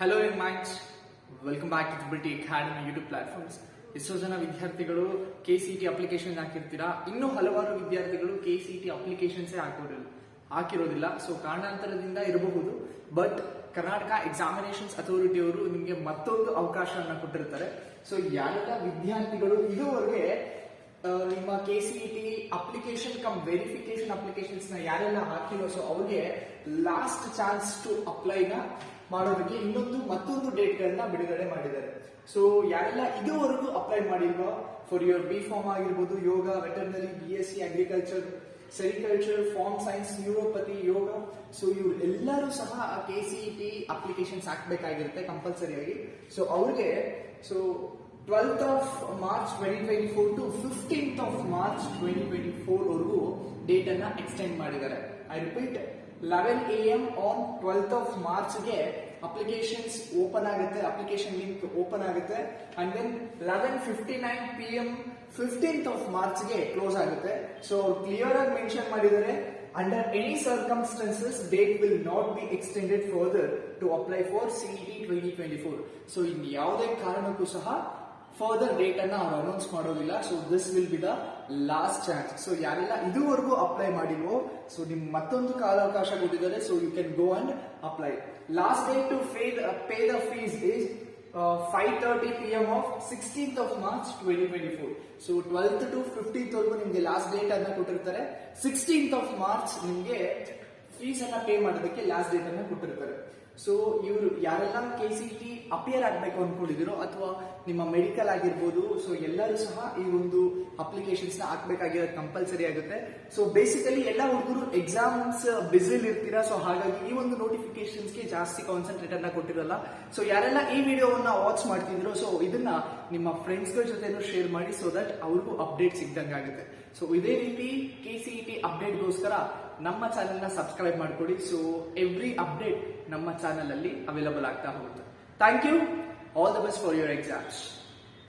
Hello in minds, welcome back to triple T academy YouTube platforms. ಎಷ್ಟೋ ಜನ ವಿದ್ಯಾರ್ಥಿಗಳು KCET application ಹಾಕಿರ್ತೀರಾ, ಇನ್ನೂ ಹಲವಾರು ವಿದ್ಯಾರ್ಥಿಗಳು KCET ಅಪ್ಲಿಕೇಶನ್ಸೇ ಹಾಕಿರೋದಿಲ್ಲ. ಸೊ ಕಾರಣಾಂತರದಿಂದ ಇರಬಹುದು, ಬಟ್ ಕರ್ನಾಟಕ ಎಕ್ಸಾಮಿನೇಷನ್ಸ್ ಅಥಾರಿಟಿ ಅವರು ನಿಮಗೆ ಮತ್ತೊಂದು ಅವಕಾಶವನ್ನ ಕೊಟ್ಟಿರ್ತಾರೆ. ಸೊ ಯಾರೆಲ್ಲ ವಿದ್ಯಾರ್ಥಿಗಳು ಇದುವರೆಗೆ ನಿಮ್ಮ KCET application come verification applications ನ ಯಾರೆಲ್ಲ ಹಾಕಿರೋ, ಸೊ ಅವ್ರಿಗೆ ಲಾಸ್ಟ್ ಚಾನ್ಸ್ ಟು ಅಪ್ಲೈನ ಮಾಡೋದಕ್ಕೆ ಮತ್ತೊಂದು ಡೇಟ್ ಗಳನ್ನ ಬಿಡುಗಡೆ ಮಾಡಿದ್ದಾರೆ. ಸೊ ಯಾರೆಲ್ಲ ಇದುವರೆಗೂ ಅಪ್ಲೈ ಮಾಡಿಲ್ವೋ, ಫಾರ್ ಯುವರ್ B.Pharm ಆಗಿರ್ಬೋದು, yoga, veterinary, BSc agriculture, sericulture, farm science, neuropathy, yoga, so ಇವ್ರು ಎಲ್ಲರೂ ಸಹ KCET ಅಪ್ಲಿಕೇಶನ್ಸ್ ಹಾಕ್ಬೇಕಾಗಿರುತ್ತೆ ಕಂಪಲ್ಸರಿಯಾಗಿ. ಸೊ ಅವ್ರಿಗೆ 12th of March 2024 to 15th of March 2024 ವರೆಗೂ ಡೇಟ್ ಅನ್ನ ಎಕ್ಸ್ಟೆಂಡ್ ಮಾಡಿದ್ದಾರೆ. I repeat, 11 AM on 12th of March ಗೆ ಅಪ್ಲಿಕೇಶನ್ಸ್ ಓಪನ್ ಆಗುತ್ತೆ, ಅಪ್ಲಿಕೇಶನ್ ಲಿಂಕ್ ಓಪನ್ ಆಗುತ್ತೆ. And then 11:59 PM 15th of March ಗೆ ಕ್ಲೋಸ್ ಆಗುತ್ತೆ. ಸೊ ಕ್ಲಿಯರ್ ಆಗಿ ಮೆನ್ಷನ್ ಮಾಡಿದ್ದಾರೆ, under any circumstances date will not be extended further to apply for CET 2024. So in ಯಾವುದೇ ಕಾರಣಕ್ಕೂ ಸಹ ಫರ್ದರ್ ಡೇಟ್ ಅನ್ನ ಅವ್ರು ಅನೌನ್ಸ್ ಮಾಡೋದಿಲ್ಲ. So this will be the last chance. So ಯಾರೆಲ್ಲ ಇದುವರೆಗೂ ಅಪ್ಲೈ ಮಾಡಿಲ್ವೋ, ಸೊ ನಿಮ್ಗೆ ಮತ್ತೊಂದು ಕಾಲಾವಕಾಶ ಕೊಟ್ಟಿದ್ದಾರೆ. So you can go and apply. Last date to pay the fees is 5:30 PM of 16th of March 2024. So 12th to 15th ವರೆಗೂ ನಿಮ್ಗೆ last date ಅನ್ನ ಕೊಟ್ಟಿರ್ತಾರೆ. 16th of March ನಿಮ್ಗೆ ಫೀಸ್ ಅನ್ನ ಪೇ ಮಾಡೋದಕ್ಕೆ ಲಾಸ್ಟ್ ಡೇಟ್ ಅನ್ನ ಕೊಟ್ಟಿರ್ತಾರೆ. So ಇವರು ಯಾರೆಲ್ಲ KCET ಅಪಿಯರ್ ಆಗ್ಬೇಕು ಅನ್ಕೊಂಡಿದಿರೋ, ಅಥವಾ ನಿಮ್ಮ ಮೆಡಿಕಲ್ ಆಗಿರ್ಬೋದು, ಸೊ ಎಲ್ಲರೂ ಸಹ ಈ ಒಂದು ಅಪ್ಲಿಕೇಶನ್ಸ್ ನ ಹಾಕ್ಬೇಕಾಗಿರೋದು ಕಂಪಲ್ಸರಿ ಆಗುತ್ತೆ. ಸೊ ಬೇಸಿಕಲಿ ಎಲ್ಲ ಹುಡುಗರು ಎಕ್ಸಾಮ್ಸ್ ಬಿಸಿಲ್ ಇರ್ತೀರಾ, ಸೊ ಹಾಗಾಗಿ ಈ ಒಂದು ನೋಟಿಫಿಕೇಶನ್ಸ್ಗೆ ಜಾಸ್ತಿ ಕಾನ್ಸಂಟ್ರೇಟ್ ಅನ್ನ ಕೊಟ್ಟಿರಲ್ಲ. ಸೊ ಯಾರೆಲ್ಲ ಈ ವಿಡಿಯೋವನ್ನ ವಾಚ್ ಮಾಡ್ತಿದ್ರು, ಸೊ ಇದನ್ನ ನಿಮ್ಮ ಫ್ರೆಂಡ್ಸ್ ಗಳ ಜೊತೆ ಶೇರ್ ಮಾಡಿ, ಸೊ ದಟ್ ಅವ್ರಿಗೂ ಅಪ್ಡೇಟ್ ಸಿಗ್ದಂಗೆ ಆಗುತ್ತೆ. ಸೊ ಇದೇ ರೀತಿ KCET ಅಪ್ಡೇಟ್ಗೋಸ್ಕರ ನಮ್ಮ ಚಾನೆಲ್ ನ ಸಬ್ಸ್ಕ್ರೈಬ್ ಮಾಡ್ಕೊಳ್ಳಿ. ಸೊ ಎವ್ರಿ ಅಪ್ಡೇಟ್ ನಮ್ಮ ಚಾನೆಲ್ ಅಲ್ಲಿ ಅವೈಲಬಲ್ ಆಗ್ತಾ ಹೋಗುತ್ತೆ. Thank you. All the best for your exams.